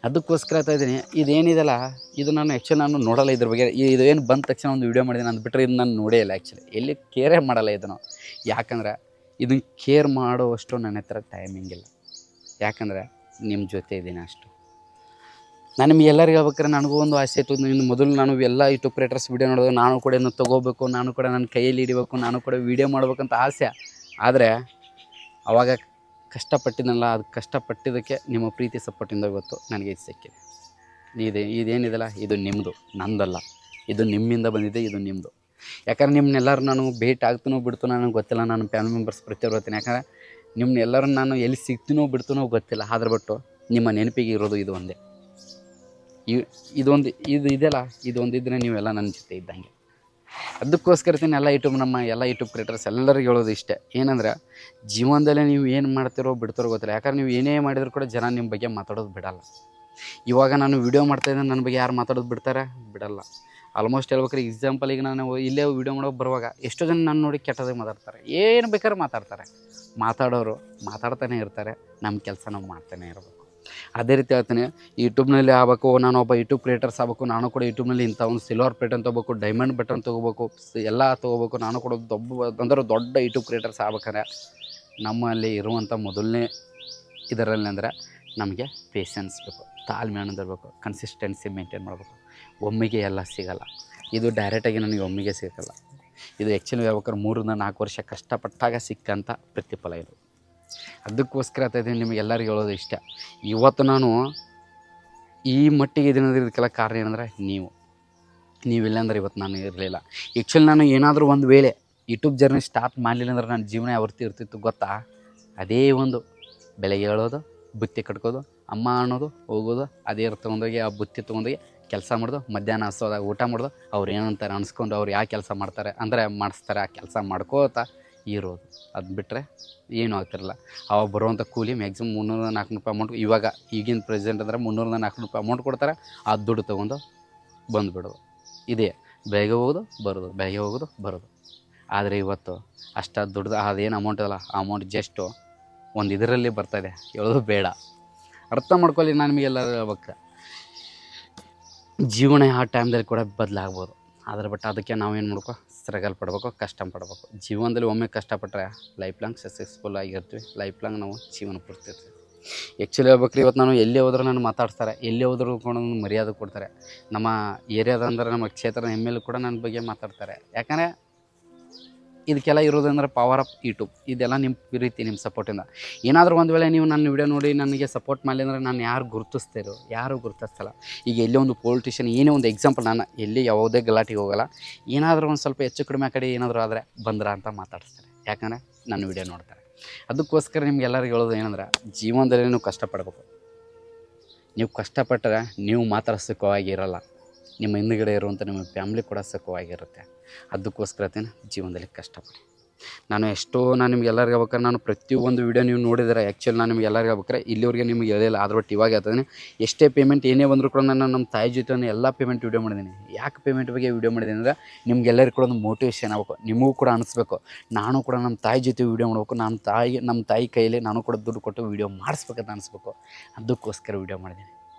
ಅದಕ್ಕೋಸ್ಕರ ಹೇಳ್ತಾ ಇದ್ದೀನಿ. ಇದೇನಿದೆಲ್ಲ ಇದು ನಾನು ಆ್ಯಕ್ಚುಲಿ ನಾನು ನೋಡಲ್ಲ ಇದ್ರ ಬಗ್ಗೆ. ಇದು ಏನು ಬಂದ ತಕ್ಷಣ ಒಂದು ವೀಡಿಯೋ ಮಾಡಿದ್ದೀನಿ, ಅದು ಬಿಟ್ಟರೆ ಇದು ನಾನು ನೋಡೇ ಇಲ್ಲ. ಆ್ಯಕ್ಚುಲಿ ಎಲ್ಲಿ ಕೇರೇ ಮಾಡಲ್ಲ ಇದನ್ನು. ಯಾಕಂದರೆ ಇದನ್ನು ಕೇರ್ ಮಾಡೋವಷ್ಟು ನನ್ನ ಹತ್ರ ಟೈಮಿಂಗ್ ಇಲ್ಲ. ಯಾಕಂದರೆ ನಿಮ್ಮ ಜೊತೆ ಇದ್ದೀನಿ ಅಷ್ಟು. ನಾನು ನಿಮ್ಗೆ ಎಲ್ಲರಿಗೂ ಹೇಳ್ಬೇಕಾದ್ರೆ ನನಗೂ ಒಂದು ಆಸೆ ಇತ್ತು. ಇನ್ನು ಮೊದಲು ನಾನು ಎಲ್ಲ ಯೂಟ್ಯೂಬ್ ಕ್ರಿಯೇಟರ್ಸ್ ವೀಡಿಯೋ ನೋಡಿದಾಗ ನಾನು ಕೂಡ ಇನ್ನೂ ತೊಗೋಬೇಕು, ನಾನು ಕೂಡ ನನ್ನ ಕೈಯಲ್ಲಿ ಹಿಡಿಬೇಕು, ನಾನು ಕೂಡ ವೀಡಿಯೋ ಮಾಡ್ಬೇಕಂತ ಆಸೆ. ಆದರೆ ಆವಾಗ ಕಷ್ಟಪಟ್ಟಿದ್ದನಲ್ಲ, ಅದು ಕಷ್ಟಪಟ್ಟಿದ್ದಕ್ಕೆ ನಿಮ್ಮ ಪ್ರೀತಿ ಸಪೋರ್ಟಿಂದ ಇವತ್ತು ನನಗೆ ಇದು ಸಿಕ್ಕಿದೆ. ಇದೇನಿದೆಲ್ಲ ಇದು ನಿಮ್ಮದು, ನಂದಲ್ಲ. ಇದು ನಿಮ್ಮಿಂದ ಬಂದಿದೆ, ಇದು ನಿಮ್ಮದು. ಯಾಕಂದ್ರೆ ನಿಮ್ಮನ್ನೆಲ್ಲರೂ ನಾನು ಭೇಟಿ ಆಗ್ತೀನೋ ಬಿಡ್ತೀನೋ ನನಗೆ ಗೊತ್ತಿಲ್ಲ. ನಾನು ಫ್ಯಾಮಿಲಿ ಮೆಂಬರ್ಸ್ ಪ್ರತಿಯೊಬ್ಬರು ಬರ್ತೀನಿ. ಯಾಕಂದರೆ ನಿಮ್ಮನ್ನೆಲ್ಲರೂ ನಾನು ಎಲ್ಲಿ ಸಿಗ್ತೀನೋ ಬಿಡ್ತೀನೋ ಗೊತ್ತಿಲ್ಲ. ಆದ್ರೆ ಬಟ್ಟು ನಿಮ್ಮ ನೆನಪಿಗೆ ಇರೋದು ಇದು ಒಂದೇ. ಇದೊಂದು ಇದೆಯಲ್ಲ, ಇದೊಂದಿದ್ರೆ ನೀವೆಲ್ಲ ನನ್ನ ಜೊತೆ ಇದ್ದಂಗೆ. ಅದಕ್ಕೋಸ್ಕರ ಎಲ್ಲ ನಮ್ಮ ಎಲ್ಲ ಯೂಟ್ಯೂಬ್ ಕ್ರಿಯೇಟರ್ಸ್ ಎಲ್ಲರಿಗೂ ಹೇಳೋದು ಇಷ್ಟೇ ಏನಂದ್ರೆ ಜೀವನದಲ್ಲೇ ನೀವು ಏನು ಮಾಡ್ತಿರೋ ಬಿಡ್ತಿರೋ ಗೊತ್ತಿಲ್ಲ. ಯಾಕಂದ್ರೆ ನೀವು ಏನೇ ಮಾಡಿದರೂ ಕೂಡ ಜನ ನಿಮ್ಮ ಬಗ್ಗೆ ಮಾತಾಡೋದು ಬಿಡಲ್ಲ. ಇವಾಗ ನಾನು ವೀಡಿಯೋ ಮಾಡ್ತಾಯಿದ್ದೆ, ನನ್ನ ಬಗ್ಗೆ ಯಾರು ಮಾತಾಡೋದು ಬಿಡ್ತಾರೆ? ಬಿಡಲ್ಲ. ಆಲ್ಮೋಸ್ಟ್ ಹೇಳ್ಬೇಕಾದ್ರೆ ಎಕ್ಸಾಂಪಲ್ ಈಗ ನಾನು ಇಲ್ಲೇ ವೀಡಿಯೋ ಮಾಡೋಕೆ ಬರುವಾಗ ಎಷ್ಟೋ ಜನ ನನ್ನ ನೋಡಿ ಕೆಟ್ಟದಾಗಿ ಮಾತಾಡ್ತಾರೆ. ಏನು ಬೇಕಾದ್ರೆ ಮಾತಾಡ್ತಾರೆ. ಮಾತಾಡೋರು ಮಾತಾಡ್ತಾನೆ ಇರ್ತಾರೆ. ನಮ್ಮ ಕೆಲಸ ನಾವು ಮಾಡ್ತಾನೆ ಇರಬೇಕು. ಅದೇ ರೀತಿ ಹೇಳ್ತೀನಿ, ಯೂಟ್ಯೂಬ್ನಲ್ಲಿ ಆಗಬೇಕು, ನಾನು ಒಬ್ಬ ಯೂಟ್ಯೂಬ್ ಕ್ರಿಯೇಟರ್ಸ್ ಆಗಬೇಕು. ನಾನು ಕೂಡ ಯೂಟ್ಯೂಬ್ನಲ್ಲಿ ಇಂಥ ಒಂದು ಸಿಲ್ವರ್ ಬಟನ್ ತೊಗೋಬೇಕು, ಡೈಮಂಡ್ ಬಟನ್ ತೊಗೋಬೇಕು, ಎಲ್ಲ ತೊಗೋಬೇಕು. ನಾನು ಕೂಡ ದೊಡ್ಡ ಯೂಟ್ಯೂಬ್ ಕ್ರಿಯೇಟರ್ಸ್ ಆಗ್ಬೇಕಾದ್ರೆ ನಮ್ಮಲ್ಲಿ ಇರುವಂಥ ಮೊದಲನೇ ಇದರಲ್ಲಿ ಅಂದರೆ ನಮಗೆ ಪೇಷನ್ಸ್ ಬೇಕು, ತಾಳ್ಮೆ ಅನ್ನೋದಿರಬೇಕು, ಕನ್ಸಿಸ್ಟೆನ್ಸಿ ಮೇಂಟೈನ್ ಮಾಡಬೇಕು. ಒಮ್ಮೆಗೆ ಎಲ್ಲ ಸಿಗಲ್ಲ. ಇದು ಡೈರೆಕ್ಟಾಗಿ ನನಗೆ ಒಮ್ಮೆಗೆ ಸಿಗಲ್ಲ. ಇದು ಆ್ಯಕ್ಚುಲಿ ಹೇಳ್ಬೇಕಾದ್ರೆ 3-4 ವರ್ಷ ಕಷ್ಟಪಟ್ಟಾಗ ಸಿಕ್ಕಂಥ ಪ್ರತಿಫಲ ಇದು. ಅದಕ್ಕೋಸ್ಕರ ಇದನ್ನು ನಿಮಗೆಲ್ಲರಿಗೂ ಹೇಳೋದು ಇಷ್ಟ. ಇವತ್ತು ನಾನು ಈ ಮಟ್ಟಿಗೆ ಇದಕ್ಕೆಲ್ಲ ಕಾರಣ ಏನಂದರೆ ನೀವಿಲ್ಲ ಅಂದ್ರೆ ಇವತ್ತು ನಾನು ಇರಲಿಲ್ಲ. ಆ್ಯಕ್ಚುಲಿ ನಾನು ಏನಾದರೂ ಒಂದು ವೇಳೆ ಯೂಟ್ಯೂಬ್ ಜರ್ನಿ ಸ್ಟಾರ್ಟ್ ಮಾಡಲಿಲ್ಲ ಅಂದ್ರೆ ನನ್ನ ಜೀವನ ಯಾವತ್ತಿ ಇರ್ತಿತ್ತು ಗೊತ್ತಾ? ಅದೇ ಒಂದು ಬೆಳಗ್ಗೆ ಹೇಳೋದು, ಬುತ್ತಿ ಕಟ್ಕೋದು, ಅಮ್ಮ ಅನ್ನೋದು, ಹೋಗೋದು, ಅದೇ ತೊಗೊಂಡೋಗಿ ಆ ಬುತ್ತಿ ತೊಗೊಂಡೋಗಿ ಕೆಲಸ ಮಾಡೋದು, ಮಧ್ಯಾಹ್ನ ಹಸೋದಾಗ ಊಟ ಮಾಡೋದು, ಅವ್ರು ಏನಂತಾರೆ ಅನಿಸ್ಕೊಂಡು ಅವ್ರು ಯಾವ ಕೆಲಸ ಮಾಡ್ತಾರೆ ಅಂದರೆ ಮಾಡಿಸ್ತಾರೆ, ಆ ಕೆಲಸ ಮಾಡ್ಕೋತಾ ಇರೋದು. ಅದು ಬಿಟ್ಟರೆ ಏನೂ ಆಗ್ತಿರಲ್ಲ. ಅವಾಗ ಬರುವಂಥ ಕೂಲಿ ಮ್ಯಾಕ್ಸಿಮಮ್ 300-400 ರೂಪಾಯಿ ಅಮೌಂಟ್. ಇವಾಗ ಈಗಿನ ಪ್ರೆಸೆಂಟ್ ಅಂದರೆ 300-400 ರೂಪಾಯಿ ಅಮೌಂಟ್ ಕೊಡ್ತಾರೆ. ಆ ದುಡ್ಡು ತೊಗೊಂಡು ಬಂದುಬಿಡೋದು. ಇದೇ ಬೇಗ ಹೋಗೋದು ಬರೋದು, ಬೇಗ ಹೋಗೋದು ಬರೋದು. ಆದರೆ ಇವತ್ತು ಅಷ್ಟು ದುಡ್ಡು ಅದೇನು ಅಮೌಂಟ್ ಅಲ್ಲ, ಆ ಅಮೌಂಟ್ ಜಸ್ಟು ಒಂದು ಇದರಲ್ಲಿ ಬರ್ತಾಯಿದೆ. ಹೇಳೋದು ಬೇಡ, ಅರ್ಥ ಮಾಡ್ಕೊಳ್ಳಿ. ನಾನು ನಿಮಗೆಲ್ಲ ಹೇಳ್ಬೇಕು, ಜೀವನ ಆ ಟೈಮ್ದಲ್ಲಿ ಕೂಡ ಬದಲಾಗ್ಬೋದು. ಬಟ್ ಅದಕ್ಕೆ ನಾವೇನು ಮಾಡ್ಬೇಕು? ಸ್ಟ್ರಗಲ್ ಪಡಬೇಕು, ಕಷ್ಟ ಪಡಬೇಕು. ಜೀವನದಲ್ಲಿ ಒಮ್ಮೆ ಕಷ್ಟಪಟ್ಟರೆ ಲೈಫ್ ಲಾಂಗ್ ಸಕ್ಸಸ್ಫುಲ್ ಆಗಿರ್ತೀವಿ. ಲೈಫ್ ಲಾಂಗ್ ನಾವು ಜೀವನ ಪೂರ್ತಿ ಇರ್ತೀವಿ. ಆ್ಯಕ್ಚುಲಿ ಹೇಳ್ಬೇಕ್ರಿ, ಇವತ್ತು ನಾನು ಎಲ್ಲೇ ಹೋದ್ರೂ ನಾನು ಮಾತಾಡ್ತಾರೆ, ಎಲ್ಲೇ ಹೋದ್ರೂ ಕೂಡ ನನ್ನ ಮರ್ಯಾದೆ ಕೊಡ್ತಾರೆ. ನಮ್ಮ ಏರಿಯಾದಂದ್ರೆ ನಮ್ಮ ಕ್ಷೇತ್ರದ ಎಮ್ ಕೂಡ ನನ್ನ ಬಗ್ಗೆ ಮಾತಾಡ್ತಾರೆ. ಯಾಕಂದರೆ ಇದಕ್ಕೆಲ್ಲ ಇರೋದಂದ್ರೆ ಪವರ್ ಆಫ್ ಯೂಟ್ಯೂಬ್. ಇದೆಲ್ಲ ನಿಮ್ಮ ರೀತಿ, ನಿಮ್ಮ ಸಪೋರ್ಟಿಂದ. ಏನಾದರೂ ಒಂದು ವೇಳೆ ನೀವು ನನ್ನ ವಿಡಿಯೋ ನೋಡಿ ನನಗೆ ಸಪೋರ್ಟ್ ಮಾಡಲಿ ಅಂದ್ರೆ ನಾನು ಯಾರು ಗುರುತಿಸ್ತೀರೋ? ಯಾರೂ ಗುರುತಿಸ್ತಲ್ಲ. ಈಗ ಎಲ್ಲೇ ಒಂದು ಪೊಲಿಟಿಷಿಯನ್ ಏನೇ ಒಂದು ಎಕ್ಸಾಂಪಲ್, ನಾನು ಎಲ್ಲಿ ಯಾವುದೇ ಗಲಾಟೆಗೆ ಹೋಗೋಲ್ಲ. ಏನಾದರೂ ಒಂದು ಸ್ವಲ್ಪ ಹೆಚ್ಚು ಕಡಿಮೆ ಆ ಕಡೆ ಏನಾದರೂ ಆದರೆ ಬಂದ್ರ ಅಂತ ಮಾತಾಡಿಸ್ತಾರೆ. ಯಾಕಂದರೆ ನನ್ನ ವಿಡಿಯೋ ನೋಡ್ತಾರೆ. ಅದಕ್ಕೋಸ್ಕರ ನಿಮ್ಗೆಲ್ಲರಿಗೂ ಹೇಳೋದು ಏನಂದ್ರೆ, ಜೀವನದಲ್ಲಿ ನೀವು ಕಷ್ಟಪಡಬೇಕು. ನೀವು ಕಷ್ಟಪಟ್ಟರೆ ನೀವು ಮಾತ್ರ ಸುಖವಾಗಿರಲ್ಲ, ನಿಮ್ಮ ಹಿಂದುಗಡೆ ಇರುವಂಥ ನಿಮ್ಮ ಫ್ಯಾಮ್ಲಿ ಕೂಡ ಸುಖವಾಗಿರುತ್ತೆ. ಅದಕ್ಕೋಸ್ಕರ ಜೀವನದಲ್ಲಿ ಕಷ್ಟಪಡಿ. ನಾನು ನಿಮ್ಗೆಲ್ಲರಿಗೂ ಹೇಳ್ಬೇಕಾದ್ರೆ, ನಾನು ಪ್ರತಿಯೊಂದು ವೀಡಿಯೋ ನೀವು ನೋಡಿದರೆ ಆ್ಯಕ್ಚುಲಿ ನಾನು ನಿಮ್ಗೆಲ್ಲರಿಗೂ ಹೇಳ್ಬೇಕಾದ್ರೆ ಇಲ್ಲಿವರೆಗೆ ನಿಮ್ಗೆ ಹೇಳಿಲ್ಲ. ಬಟ್ ಇವಾಗ ಹೇಳ್ತೀನಿ, ಎಷ್ಟೇ ಪೇಮೆಂಟ್ ಏನೇ ಬಂದರೂ ಕೂಡ ನಾನು ನಮ್ಮ ತಾಯಿ ಜೊತೆ ಎಲ್ಲ ಪೇಮೆಂಟ್ ವೀಡಿಯೋ ಮಾಡಿದ್ದೀನಿ. ಯಾಕೆ ಪೇಮೆಂಟ್ ಬಗ್ಗೆ ವೀಡಿಯೋ ಮಾಡಿದ್ದೀನಿ ಅಂದರೆ, ನಿಮ್ಗೆಲ್ಲರಿಗೂ ಕೂಡ ಒಂದು ಮೋಟಿವೇಶನ್ ಆಗಬೇಕು. ನಿಮಗೂ ಕೂಡ ಅನಿಸ್ಬೇಕು, ನಾನು ಕೂಡ ನಮ್ಮ ತಾಯಿ ಜೊತೆ ವೀಡಿಯೋ ಮಾಡಬೇಕು, ನಮ್ಮ ತಾಯಿ ಕೈಯಲ್ಲಿ ನಾನು ಕೂಡ ದುಡ್ಡು ಕೊಟ್ಟು ವೀಡಿಯೋ ಮಾಡಿಸ್ಬೇಕಂತ ಅನಿಸ್ಬೇಕು. ಅದಕ್ಕೋಸ್ಕರ ವೀಡಿಯೋ ಮಾಡಿದ್ದೀನಿ.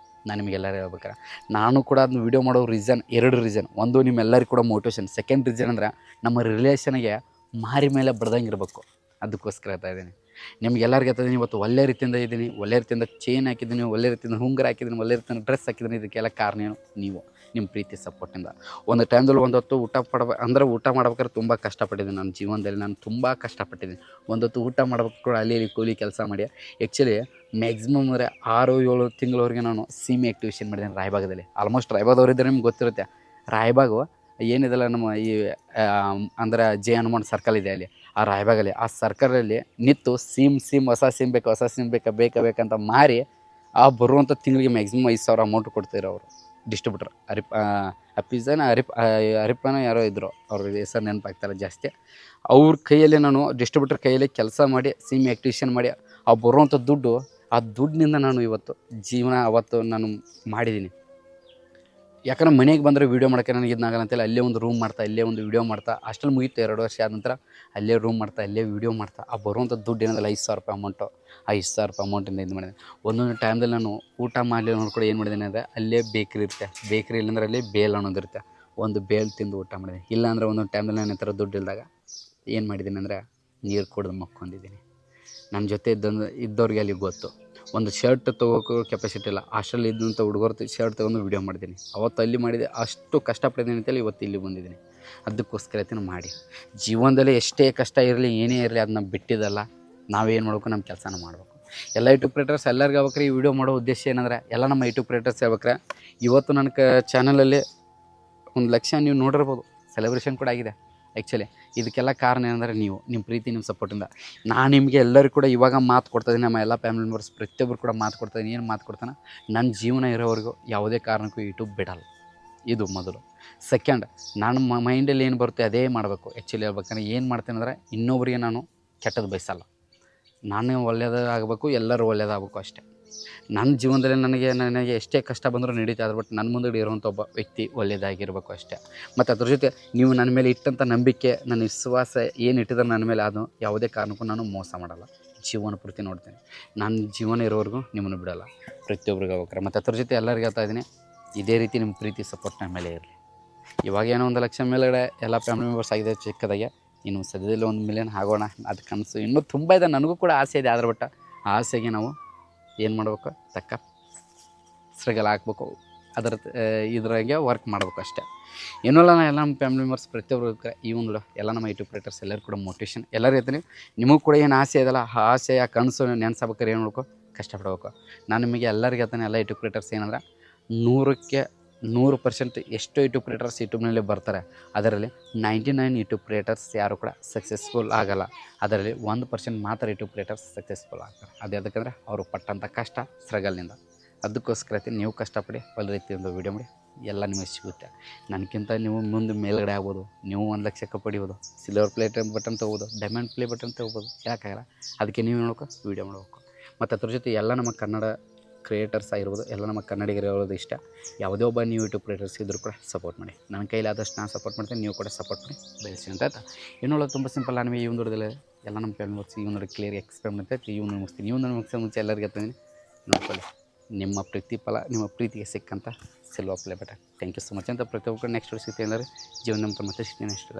ನಾನು ನಿಮಗೆಲ್ಲರೂ ಹೇಳ್ಬೇಕಾರೆ, ನಾನು ಕೂಡ ಅದನ್ನ ವೀಡಿಯೋ ಮಾಡೋ ರೀಸನ್ 2 ರೀಸನ್. ಒಂದು, ನಿಮ್ಮೆಲ್ಲರಿಗೂ ಕೂಡ ಮೋಟಿವೇಶನ್. ಸೆಕೆಂಡ್ ರೀಸನ್ ಅಂದರೆ, ನಮ್ಮ ರಿಲೇಷನ್ಗೆ ಮಾರಿ ಮೇಲೆ ಬಡ್ದಂಗೆ ಇರಬೇಕು. ಅದಕ್ಕೋಸ್ಕರ ಹೇಳ್ತಾ ಇದ್ದೀನಿ. ನಿಮ್ಗೆಲ್ಲರಿಗೂ ಹೇಳ್ತಾಯಿದ್ದೀನಿ, ಇವತ್ತು ಒಳ್ಳೆ ರೀತಿಯಿಂದ ಇದ್ದೀನಿ, ಒಳ್ಳೆ ರೀತಿಯಿಂದ ಚೈನ್ ಹಾಕಿದ್ದೀನಿ, ಒಳ್ಳೆ ರೀತಿಯಿಂದ ಉಂಗುರ ಹಾಕಿದ್ದೀನಿ, ಒಳ್ಳೆ ರೀತಿಯಿಂದ ಡ್ರೆಸ್ ಹಾಕಿದ್ದೀನಿ. ಇದಕ್ಕೆಲ್ಲ ಕಾರಣ ಏನು? ನೀವು, ನಿಮ್ಮ ಪ್ರೀತಿ ಸಪೋರ್ಟಿಂದ. ಒಂದು ಟೈಮ್ದಲ್ಲಿ ಒಂದು ಹೊತ್ತು ಊಟ ಮಾಡ್ಬೇಕಾದ್ರೆ ತುಂಬ ಕಷ್ಟಪಟ್ಟಿದ್ದೀನಿ. ನನ್ನ ಜೀವನದಲ್ಲಿ ನಾನು ತುಂಬ ಕಷ್ಟಪಟ್ಟಿದ್ದೀನಿ. ಒಂದು ಹೊತ್ತು ಊಟ ಮಾಡ್ಬೇಕು ಕೂಡ ಅಲ್ಲಿ ಕೂಲಿ ಕೆಲಸ ಮಾಡಿ. ಆ್ಯಕ್ಚುಲಿ ಮ್ಯಾಕ್ಸಿಮಮ್ ಅಂದರೆ 6-7 ತಿಂಗಳವರೆಗೆ ನಾನು ಸೀಮೆ ಆ್ಯಕ್ಟಿವೇಶನ್ ಮಾಡಿದ್ದೀನಿ ರಾಯಬಾಗದಲ್ಲಿ. ಆಲ್ಮೋಸ್ಟ್ ರಾಯಬಾಗದವರಿದ್ದರೆ ನಿಮ್ಗೆ ಗೊತ್ತಿರುತ್ತೆ. ರಾಯಬಾಗು ಏನಿದೆಲ್ಲ ನಮ್ಮ ಈ ಅಂದರೆ ಜೆ ಹನುಮಾನ್ ಸರ್ಕಲ್ ಇದೆ ಅಲ್ಲಿ, ಆ ರಾಯಬಾಗಲ್ಲಿ ಆ ಸರ್ಕಲಲ್ಲಿ ನಿಂತು ಹೊಸ ಸಿಮ್ ಬೇಕಂತ ಮಾರಿ ಆ ಬರುವಂಥ ತಿಂಗಳಿಗೆ ಮ್ಯಾಕ್ಸಿಮಮ್ 5,000 ಅಮೌಂಟ್ ಕೊಡ್ತಿದ್ರು ಅವರು ಡಿಸ್ಟ್ರಿಬ್ಯೂಟರ್. ಹರಿಪ್ಪನ ಯಾರೋ ಇದ್ದರು, ಅವ್ರ ಹೆಸರು ನೆನಪಾಗ್ತಾಯಿಲ್ಲ ಜಾಸ್ತಿ. ಅವ್ರ ಕೈಯಲ್ಲಿ ನಾನು ಡಿಸ್ಟ್ರಿಬ್ಯೂಟರ್ ಕೈಯಲ್ಲಿ ಕೆಲಸ ಮಾಡಿ ಸಿಮ್ ಆ್ಯಕ್ಟಿವೇಶನ್ ಮಾಡಿ ಆ ಬರುವಂಥ ದುಡ್ಡು, ಆ ದುಡ್ಡಿನಿಂದ ನಾನು ಇವತ್ತು ಜೀವನ ಅವತ್ತು ನಾನು ಮಾಡಿದ್ದೀನಿ. ಯಾಕಂದ್ರೆ ಮನೆಗೆ ಬಂದರೆ ವೀಡಿಯೋ ಮಾಡೋಕ್ಕೆ ನನಗೆ ಇದನ್ನಾಗಲ್ಲ ಅಂತೇಳಿ ಅಲ್ಲೇ ಒಂದು ರೂಮ್ ಮಾಡ್ತಾ, ಇಲ್ಲೇ ಒಂದು ವೀಡಿಯೋ ಮಾಡ್ತಾ, ಅಷ್ಟಲ್ಲಿ ಮುಗೀತು. 2 ವರ್ಷ ಆದ ನಂತರ ಅಲ್ಲೇ ರೂಮ್ ಮಾಡ್ತಾ, ಅಲ್ಲೇ ವೀಡಿಯೋ ಮಾಡ್ತಾ, ಆ ಬರುವಂಥ ದುಡ್ಡು ಏನಂದ್ರೆ 5,000 ರೂಪಾಯಿ ಅಮೌಂಟು. ಆ 5,000 ರೂಪಾಯಿ ಅಮೌಂಟಿಂದ ಇದು ಮಾಡಿದೆ. ಒಂದೊಂದು ಟೈಮ್ದಲ್ಲಿ ನಾನು ಊಟ ಮಾಡಲಿಲ್ಲ ಅನ್ನೋದು ಕೂಡ ಏನು ಮಾಡಿದ್ದೀನಿ ಅಂದರೆ, ಅಲ್ಲೇ ಬೇಕ್ರಿ ಇರುತ್ತೆ, ಬೇಕ್ರಿ ಇಲ್ಲಾಂದ್ರೆ ಅಲ್ಲಿ ಬೇಲ್ ಅನ್ನೋದಿರುತ್ತೆ, ಒಂದು ಬೇಲ್ ತಿಂದು ಊಟ ಮಾಡಿದ್ದೀನಿ. ಇಲ್ಲಾಂದರೆ ಒಂದೊಂದು ಟೈಮ್ದಲ್ಲಿ ನನ್ನ ಹತ್ರ ದುಡ್ಡು ಇಲ್ದಾಗ ಏನು ಮಾಡಿದ್ದೀನಿ ಅಂದರೆ, ನೀರು ಕುಡಿದು ಮಕ್ಕೊಂಡಿದ್ದೀನಿ. ನನ್ನ ಜೊತೆ ಇದ್ದವ್ರಿಗೆ ಅಲ್ಲಿ ಗೊತ್ತು, ಒಂದು ಶರ್ಟ್ ತೊಗೋಕ್ಕೂ ಕೆಪಾಸಿಟಿ ಇಲ್ಲ. ಹಾಸ್ಟೆಲ್ ಇದ್ದಂಥ ಹುಡುಗರು ಶರ್ಟ್ ತೊಗೊಂಡು ವೀಡಿಯೋ ಮಾಡಿದ್ದೀನಿ. ಅವತ್ತು ಅಲ್ಲಿ ಮಾಡಿದೆ, ಅಷ್ಟು ಕಷ್ಟಪಟ್ಟಿದ್ದೀನಿ ಅಂತೇಳಿ ಇವತ್ತು ಇಲ್ಲಿ ಬಂದಿದ್ದೀನಿ. ಅದಕ್ಕೋಸ್ಕರ ಮಾಡಿ. ಜೀವನದಲ್ಲಿ ಎಷ್ಟೇ ಕಷ್ಟ ಇರಲಿ, ಏನೇ ಇರಲಿ, ಅದನ್ನ ಬಿಟ್ಟಿದ್ದಲ್ಲ. ನಾವೇನು ಮಾಡಬೇಕು? ನಮ್ಮ ಕೆಲಸನ ಮಾಡಬೇಕು. ಎಲ್ಲ ಯೂಟ್ಯೂಬ್ ಕ್ರಿಯೇಟರ್ಸ್ ಎಲ್ಲರಿಗೂ ಹೇಳ್ಬೇಕ್ರೆ, ಈ ವಿಡಿಯೋ ಮಾಡೋ ಉದ್ದೇಶ ಏನಂದರೆ, ಎಲ್ಲ ನಮ್ಮ ಯೂಟ್ಯೂಬ್ ಕ್ರಿಯೇಟರ್ಸ್ ಹೇಳ್ಬೇಕ್ರೆ, ಇವತ್ತು ನನ್ನ ಚಾನಲಲ್ಲಿ 1,00,000 ನೀವು ನೋಡಿರ್ಬೋದು, ಸೆಲೆಬ್ರೇಷನ್ ಕೂಡ ಆಗಿದೆ. ಆ್ಯಕ್ಚುಲಿ ಇದಕ್ಕೆಲ್ಲ ಕಾರಣ ಏನಂದರೆ ನೀವು, ನಿಮ್ಮ ಪ್ರೀತಿ, ನಿಮ್ಮ ಸಪೋರ್ಟಿಂದ. ನಾನು ನಿಮಗೆ ಎಲ್ಲರಿಗೂ ಕೂಡ ಇವಾಗ ಮಾತು ಕೊಡ್ತಾಯಿದ್ದೀನಿ, ನಮ್ಮ ಎಲ್ಲ ಫ್ಯಾಮಿಲಿ ಮೆಂಬರ್ಸ್ ಪ್ರತಿಯೊಬ್ಬರು ಕೂಡ ಮಾತು ಕೊಡ್ತಾಯಿದ್ದೀನಿ. ಏನು ಮಾತು ಕೊಡ್ತಾನೆ? ನನ್ನ ಜೀವನ ಇರೋವರೆಗೂ ಯಾವುದೇ ಕಾರಣಕ್ಕೂ ಯೂಟ್ಯೂಬ್ ಬಿಡಲ್ಲ. ಇದು ಮೊದಲು. ಸೆಕೆಂಡ್, ನನ್ನ ಮೈಂಡಲ್ಲಿ ಏನು ಬರುತ್ತೆ ಅದೇ ಮಾಡಬೇಕು. ಆ್ಯಕ್ಚುಲಿ ಹೇಳ್ಬೇಕಂದ್ರೆ ಏನು ಮಾಡ್ತೇನೆ ಅಂದರೆ ಇನ್ನೊಬ್ಬರಿಗೆ ನಾನು ಕೆಟ್ಟದ್ದು ಬಯಸಲ್ಲ. ನಾನೇ ಒಳ್ಳೆಯದಾಗಬೇಕು, ಎಲ್ಲರೂ ಒಳ್ಳೆಯದಾಗಬೇಕು ಅಷ್ಟೇ. ನನ್ನ ಜೀವನದಲ್ಲಿ ನನಗೆ ಎಷ್ಟೇ ಕಷ್ಟ ಬಂದರೂ ನಡೀತಾ ಇದೆ, ಬಟ್ ನನ್ನ ಮುಂದೆ ಇರುವಂಥ ಒಬ್ಬ ವ್ಯಕ್ತಿ ಒಳ್ಳೆಯದಾಗಿರಬೇಕು ಅಷ್ಟೇ. ಮತ್ತು ಅದ್ರ ಜೊತೆ ನೀವು ನನ್ನ ಮೇಲೆ ಇಟ್ಟಂಥ ನಂಬಿಕೆ, ನನ್ನ ವಿಶ್ವಾಸ ಏನು ಇಟ್ಟಿದ್ರೆ ನನ್ನ ಮೇಲೆ, ಅದು ಯಾವುದೇ ಕಾರಣಕ್ಕೂ ನಾನು ಮೋಸ ಮಾಡಲ್ಲ. ಜೀವನ ಪೂರ್ತಿ ನೋಡ್ತೇನೆ. ನನ್ನ ಜೀವನ ಇರೋವರೆಗೂ ನಿಮ್ಮನ್ನು ಬಿಡೋಲ್ಲ, ಪ್ರತಿಯೊಬ್ಬರಿಗೆ ಹೋಗ್ತಾರೆ. ಮತ್ತು ಅದ್ರ ಜೊತೆ ಎಲ್ಲರಿಗೆ ಹೇಳ್ತಾ ಇದ್ದೀನಿ, ಇದೇ ರೀತಿ ನಿಮ್ಮ ಪ್ರೀತಿ ಸಪೋರ್ಟ್ ನನ್ನ ಮೇಲೆ ಇರಲಿ. ಇವಾಗ ಏನೋ 1 ಲಕ್ಷ ಮೇಲೆಗಡೆ ಎಲ್ಲ ಫ್ಯಾಮಿಲಿ ಮೆಂಬರ್ಸ್ ಆಗಿದೆ ಚಿಕ್ಕದಾಗೆ. ಇನ್ನು ಸದ್ಯದಲ್ಲಿ 1 ಮಿಲಿಯನ್ ಆಗೋಣ, ಅದು ಕನಸು ಇನ್ನೂ ತುಂಬ ಇದೆ. ನನಗೂ ಕೂಡ ಆಸೆ ಇದೆ, ಆದ್ರೆ ಬಟ್ ಆ ಆಸೆಗೆ ನಾವು ಏನು ಮಾಡಬೇಕು, ತಕ್ಕ ಸ್ಟ್ರಗಲ್ ಹಾಕ್ಬೇಕು, ಇದ್ರಾಗೆ ವರ್ಕ್ ಮಾಡಬೇಕು ಅಷ್ಟೇ. ಏನೂ ಇಲ್ಲ, ಎಲ್ಲ ನಮ್ಮ ಫ್ಯಾಮಿಲಿ ಮೆಂಬರ್ಸ್ ಪ್ರತಿಯೊಬ್ಬರು ಈ ಒಂದು ಎಲ್ಲ ನಮ್ಮ ಯೂಟ್ಯೂಬ್ ಕ್ರಿಯೇಟರ್ಸ್ ಎಲ್ಲರೂ ಕೂಡ ಮೋಟಿವೇಶನ್. ಎಲ್ಲರೂ ಹೇಳ್ತೀನಿ, ನಿಮಗೂ ಕೂಡ ಏನು ಆಸೆ ಇದೆಯಲ್ಲ, ಆ ಆಸೆ ಆ ಕನಸು ನೆನ್ಸ್ಬೇಕಾದ್ರೆ ಏನು ಮಾಡಬೇಕು, ಕಷ್ಟಪಡಬೇಕು. ನಾನು ನಿಮಗೆ ಎಲ್ಲರಿಗೆ ಹೇಳ್ತಾನೆ, ಎಲ್ಲ ಯೂಟ್ಯೂಬ್ ಕ್ರಿಯೇಟರ್ಸ್ ಏನಂದ್ರೆ 100ಕ್ಕೆ 100% ಎಷ್ಟು ಯೂಟ್ಯೂಬ್ ಕ್ರಿಯೇಟರ್ಸ್ ಯೂಟ್ಯೂಬ್ನಲ್ಲಿ ಬರ್ತಾರೆ, ಅದರಲ್ಲಿ 99 ಯೂಟ್ಯೂಬ್ ಕ್ರಿಯೇಟರ್ಸ್ ಯಾರು ಕೂಡ ಸಕ್ಸಸ್ಫುಲ್ ಆಗಲ್ಲ. ಅದರಲ್ಲಿ 1% ಮಾತ್ರ ಯೂಟ್ಯೂಬ್ ಕ್ರಿಯೇಟರ್ಸ್ ಸಕ್ಸಸ್ಫುಲ್ ಆಗ್ತಾರೆ. ಅದು ಯಾಕಂದರೆ ಅವರು ಪಟ್ಟಂಥ ಕಷ್ಟ, ಸ್ಟ್ರಗಲ್ನಿಂದ. ಅದಕ್ಕೋಸ್ಕರ ನೀವು ಕಷ್ಟಪಡಿ, ಒಳ್ಳೆ ರೀತಿ ಒಂದು ವೀಡಿಯೋ ಮಾಡಿ, ಎಲ್ಲ ನಿಮಗೆ ಸಿಗುತ್ತೆ. ನನಗಿಂತ ನೀವು ಮುಂದೆ ಮೇಲ್ಗಡೆ ಆಗ್ಬೋದು, ನೀವು 1 ಲಕ್ಷ ಕಪ್ ಹೊಡಿಬೋದು, ಸಿಲ್ವರ್ ಪ್ಲೇಟ್ ಬಟನ್ ತೊಗೋಬೋದು, ಡೈಮಂಡ್ ಪ್ಲೇ ಬಟನ್ ತೊಗೋಬೋದು, ಯಾಕಾಗಲ್ಲ. ಅದಕ್ಕೆ ನೀವು ನೋಡ್ಕೊ ವೀಡಿಯೋ ಮಾಡಬೇಕು. ಮತ್ತು ಅದ್ರ ಜೊತೆ ಎಲ್ಲ ನಮ್ಮ ಕನ್ನಡ ಕ್ರಿಯೇಟರ್ಸ್ ಆಗಿರ್ಬೋದು, ಎಲ್ಲ ನಮ್ಮ ಕನ್ನಡಿಗರು ಇರೋದು ಇಷ್ಟ. ಯಾವುದೇ ಒಬ್ಬ ನೀವು ಯೂಟ್ಯೂಬ್ ಕ್ರಿಯೇಟರ್ಸ್ ಇದ್ದರೂ ಕೂಡ ಸಪೋರ್ಟ್ ಮಾಡಿ. ನನ್ನ ಕೈಲಾದಷ್ಟು ನಾನು ಸಪೋರ್ಟ್ ಮಾಡ್ತೀನಿ, ನೀವು ಕೂಡ ಸಪೋರ್ಟ್ ಮಾಡಿ ಬೆಳೆಸಿ ಅಂತ ಆಯ್ತಾ. ಇನ್ನೊಳ್ಳೆ ತುಂಬ ಸಿಂಪಲ್. ನಾನು ಈ ಒಂದು ವಿಡಿಯೋದಲ್ಲಿ ಎಲ್ಲ ನಮ್ಮ ಫ್ಯಾಮಿಲಿ ಮೆಂಬರ್ಸ್ ಈ ಒಂದು ಕ್ಲಿಯರ್ ಎಕ್ಸ್ಪ್ಲೇನ್ ಮಾಡ್ತೈತೆ. ಈ ಒಂದು ಮುಗಿಸ್ತೀನಿ. ಈ ಒಂದು ಮುಗಿಸೋ ಮುಂಚೆ ಎಲ್ಲರಿಗೆ ಹೇಳ್ತೀನಿ, ನೋಡ್ಕೊಳ್ಳಿ, ನಿಮ್ಮ ಪ್ರತಿಫಲ ನಿಮ್ಮ ಪ್ರೀತಿಗೆ ಸಿಕ್ಕಂಥ silver play button. Thank you so much ಅಂತ ಪ್ರತಿಯೊಬ್ಬರು ನೆಕ್ಸ್ಟ್ ಸಿಗ್ತೀನಿ ಅಂದರೆ ಜೀವನ ಮತ್ತೆ ಸಿಗ್ತೀನಿ. ನೆಕ್ಸ್ಟ್